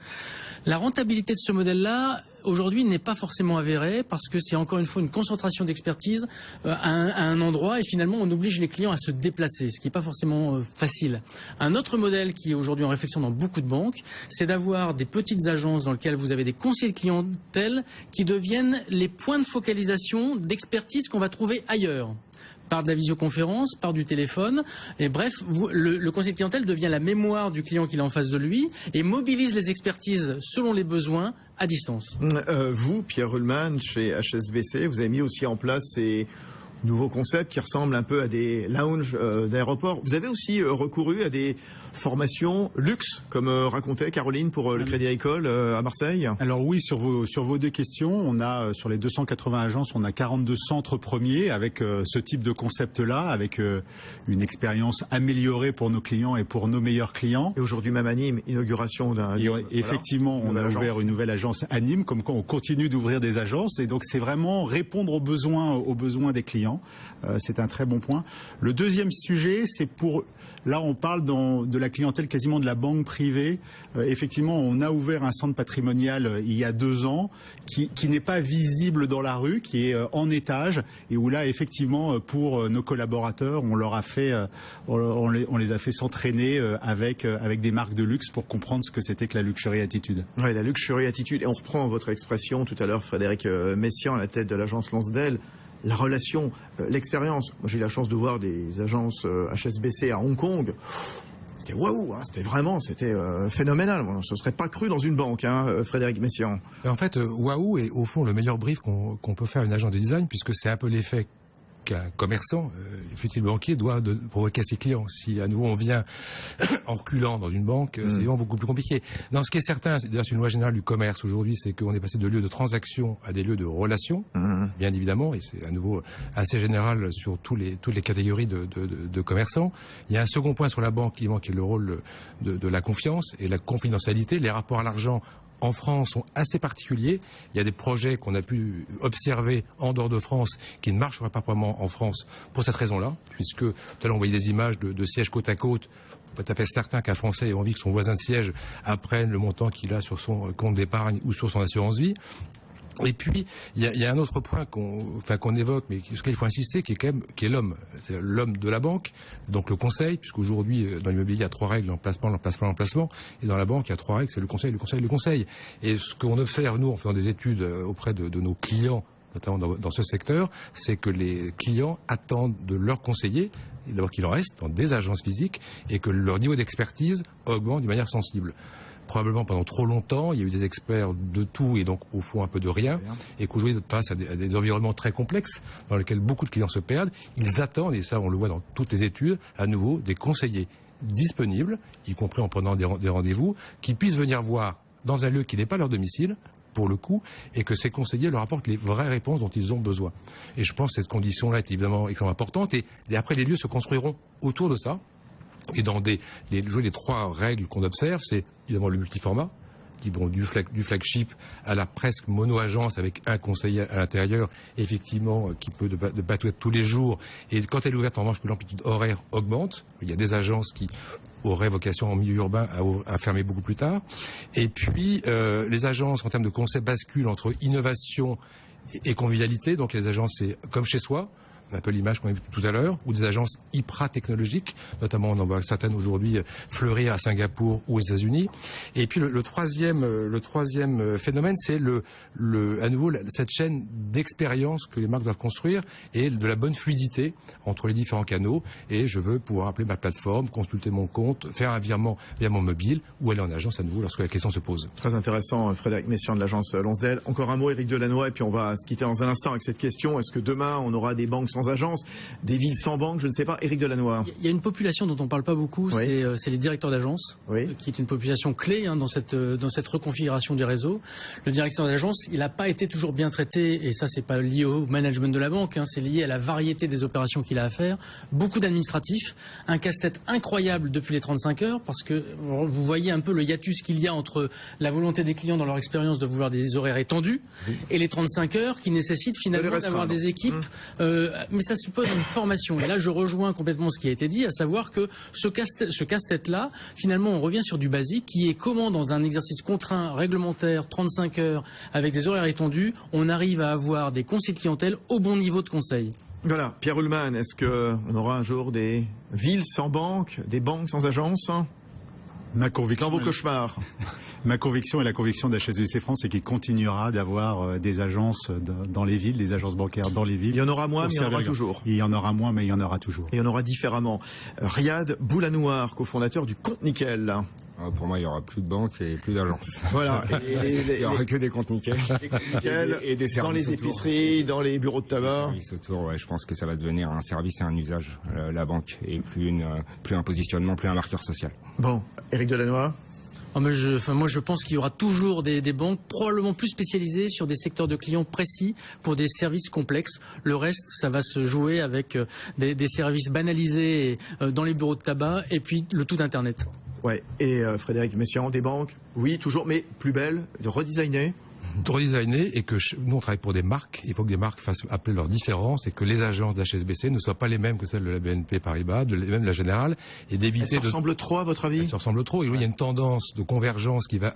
La rentabilité de ce modèle-là, aujourd'hui, n'est pas forcément avérée parce que c'est encore une fois une concentration d'expertise à un endroit et finalement on oblige les clients à se déplacer, ce qui n'est pas forcément facile. Un autre modèle qui est aujourd'hui en réflexion dans beaucoup de banques, c'est d'avoir des petites agences dans lesquelles vous avez des conseillers de clientèle qui deviennent les points de focalisation d'expertise qu'on va trouver ailleurs. Par de la visioconférence, par du téléphone, et bref, le conseiller de clientèle devient la mémoire du client qu'il a en face de lui et mobilise les expertises selon les besoins à distance. Vous, Pierre Ruhlmann, chez HSBC, vous avez mis aussi en place ces nouveaux concepts qui ressemblent un peu à des lounges d'aéroport. Vous avez aussi recouru à des formations luxe, comme racontait Caroline pour le Crédit Agricole à Marseille. Alors oui, sur vos 2 questions, on a sur les 280 agences, on a 42 centres premiers avec ce type de concept-là, avec une expérience améliorée pour nos clients et pour nos meilleurs clients. Et aujourd'hui même à Nîmes, inauguration d'un... Effectivement, on a ouvert une nouvelle agence à Nîmes, comme quoi on continue d'ouvrir des agences. Et donc c'est vraiment répondre aux besoins des clients. C'est un très bon point. Le deuxième sujet, c'est pour... Là, on parle de la clientèle quasiment de la banque privée. Effectivement, on a ouvert un centre patrimonial il y a 2 ans qui n'est pas visible dans la rue, qui est en étage et où là, effectivement, pour nos collaborateurs, on les a fait s'entraîner avec des marques de luxe pour comprendre ce que c'était que la luxury attitude. Oui, la luxury attitude. Et on reprend votre expression tout à l'heure, Frédéric Messiaen, à la tête de l'agence Lansdale. La relation, l'expérience. Moi, j'ai eu la chance de voir des agences HSBC à Hong Kong. C'était waouh, hein, c'était phénoménal. On ne se serait pas cru dans une banque, hein, Frédéric Messiaen. En fait, waouh est au fond le meilleur brief qu'on peut faire à une agence de design, puisque c'est un peu l'effet qu'un commerçant, fut-il banquier, doit provoquer à ses clients. Si à nouveau on vient en reculant dans une banque, c'est vraiment beaucoup plus compliqué. Non, ce qui est certain, d'ailleurs c'est une loi générale du commerce aujourd'hui, c'est qu'on est passé de lieux de transaction à des lieux de relation, bien évidemment, et c'est à nouveau assez général sur toutes les catégories de commerçants. Il y a un second point sur la banque qui est le rôle de la confiance et la confidentialité, les rapports à l'argent. En France sont assez particuliers. Il y a des projets qu'on a pu observer en dehors de France qui ne marcheraient pas vraiment en France pour cette raison-là, puisque tout à l'heure on voyait des images de sièges côte à côte. On peut tout à fait certain qu'un Français ait envie que son voisin de siège apprenne le montant qu'il a sur son compte d'épargne ou sur son assurance vie. Et puis, il y a un autre point qu'on évoque, mais sur lequel il faut insister, qui est l'homme. C'est l'homme de la banque, donc le conseil, puisqu'aujourd'hui, dans l'immobilier, il y a 3 règles, l'emplacement. Et dans la banque, il y a 3 règles, c'est le conseil. Et ce qu'on observe, nous, en faisant des études auprès de nos clients, notamment dans ce secteur, c'est que les clients attendent de leurs conseillers, d'abord qu'ils en restent dans des agences physiques, et que leur niveau d'expertise augmente d'une manière sensible. Probablement pendant trop longtemps, il y a eu des experts de tout et donc au fond un peu de rien, et qu'aujourd'hui on passe à des environnements très complexes dans lesquels beaucoup de clients se perdent. Ils attendent, et ça on le voit dans toutes les études, à nouveau des conseillers disponibles, y compris en prenant des rendez-vous, qui puissent venir voir dans un lieu qui n'est pas leur domicile, pour le coup, et que ces conseillers leur apportent les vraies réponses dont ils ont besoin. Et je pense que cette condition-là est évidemment extrêmement importante, et après les lieux se construiront autour de ça. Et dans les 3 règles qu'on observe, c'est évidemment le multiformat, qui vont du flagship à la presque mono-agence avec un conseiller à l'intérieur, effectivement, qui peut de battre tous les jours. Et quand elle est ouverte, en revanche, que l'amplitude horaire augmente. Il y a des agences qui auraient vocation en milieu urbain à fermer beaucoup plus tard. Et puis, les agences, en termes de concept, basculent entre innovation et convivialité. Donc les agences, c'est comme chez soi, un peu l'image qu'on a vue tout à l'heure, ou des agences hyper technologiques, notamment on en voit certaines aujourd'hui fleurir à Singapour ou aux États-Unis. Et puis le troisième phénomène, c'est à nouveau cette chaîne d'expérience que les marques doivent construire et de la bonne fluidité entre les différents canaux. Et je veux pouvoir appeler ma plateforme, consulter mon compte, faire un virement via mon mobile ou aller en agence à nouveau lorsque la question se pose. Très intéressant, Frédéric Messiaen de l'agence Lonsdale. Encore un mot, Éric Delannoy, et puis on va se quitter dans un instant avec cette question. Est-ce que demain, on aura des banques sans agence, des villes sans banque, je ne sais pas. Éric Delannoy. Il y a une population dont on ne parle pas beaucoup, oui. C'est les directeurs d'agence, oui. Qui est une population clé dans cette reconfiguration des réseaux. Le directeur d'agence, il n'a pas été toujours bien traité, et ça, c'est pas lié au management de la banque, c'est lié à la variété des opérations qu'il a à faire. Beaucoup d'administratifs, un casse-tête incroyable depuis les 35 heures, parce que vous voyez un peu le hiatus qu'il y a entre la volonté des clients dans leur expérience de vouloir des horaires étendus, et les 35 heures qui nécessitent finalement d'avoir des équipes. Mais ça suppose une formation. Et là, je rejoins complètement ce qui a été dit, à savoir que ce casse-tête-là, finalement, on revient sur du basique, qui est comment, dans un exercice contraint, réglementaire, 35 heures, avec des horaires étendus, on arrive à avoir des conseils de clientèle au bon niveau de conseil. Voilà, Pierre Uhlmann, est-ce qu'on aura un jour des villes sans banque, des banques sans agence? Ma conviction, dans vos cauchemars. Ma conviction et la conviction d'HSBC France, c'est qu'il continuera d'avoir des agences dans les villes, des agences bancaires dans les villes. Il y en aura moins, mais il y en aura toujours. Il y en aura moins, mais il y en aura toujours. Et il y en aura différemment. Riyad Boulanoir, cofondateur du Compte Nickel. Pour moi, il n'y aura plus de banques et plus d'agences. Voilà. Il n'y aura que des comptes nickel. Et des services dans les épiceries, dans les bureaux de tabac. Les services autour, ouais, je pense que ça va devenir un service et un usage, la banque, et plus un positionnement, plus un marqueur social. Bon, Éric Delannoy. Moi, je pense qu'il y aura toujours des banques probablement plus spécialisées sur des secteurs de clients précis pour des services complexes. Le reste, ça va se jouer avec des services banalisés dans les bureaux de tabac et puis le tout d'Internet. Ouais. Et Frédéric Messiaen, des banques, oui, toujours, mais plus belles, redesignées. Redesigner, et que nous on travaille pour des marques, il faut que des marques fassent appeler leurs différences et que les agences d'HSBC ne soient pas les mêmes que celles de la BNP Paribas, même de la Générale, et d'éviter. Elles se ressemblent trop à votre avis? Elles se ressemblent trop, et oui, il y a une tendance de convergence qui va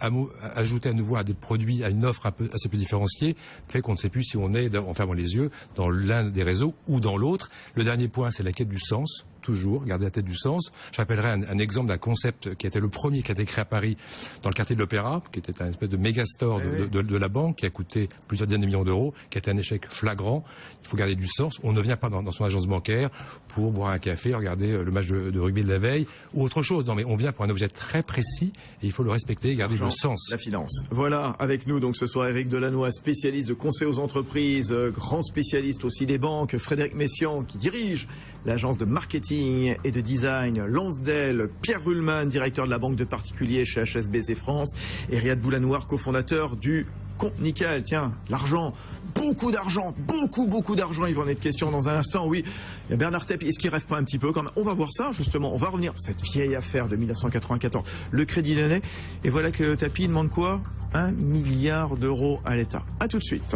ajouter à nouveau à des produits, à une offre assez peu différenciée, fait qu'on ne sait plus si on est, en fermant les yeux, dans l'un des réseaux ou dans l'autre. Le dernier point, c'est la quête du sens. Toujours, garder la tête du sens. J'appellerai un exemple d'un concept qui était le premier qui a été créé à Paris dans le quartier de l'Opéra, qui était un espèce de méga store de la banque, qui a coûté plusieurs dizaines de millions d'euros, qui a été un échec flagrant. Il faut garder du sens. On ne vient pas dans son agence bancaire pour boire un café, regarder le match de rugby de la veille ou autre chose. Non, mais on vient pour un objet très précis et il faut le respecter, garder le sens. La finance. Voilà, avec nous donc ce soir Éric Delannoy, spécialiste de conseil aux entreprises, grand spécialiste aussi des banques, Frédéric Messiaen qui dirige l'agence de marketing et de design Lonsdale, Pierre Uhlmann, directeur de la banque de particuliers chez HSBC France, et Riyad Boulanoir, cofondateur du Compte Nickel. Tiens, l'argent, beaucoup d'argent, beaucoup d'argent, il va en être question dans un instant. Oui, il y a Bernard Tapie, est-ce qu'il rêve pas un petit peu quand même? On va voir ça justement, on va revenir cette vieille affaire de 1994, le Crédit Lyonnais, et voilà que Tapie demande quoi? 1 milliard d'euros à l'État. À tout de suite.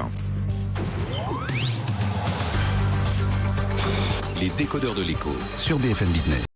Les décodeurs de l'écho sur BFM Business.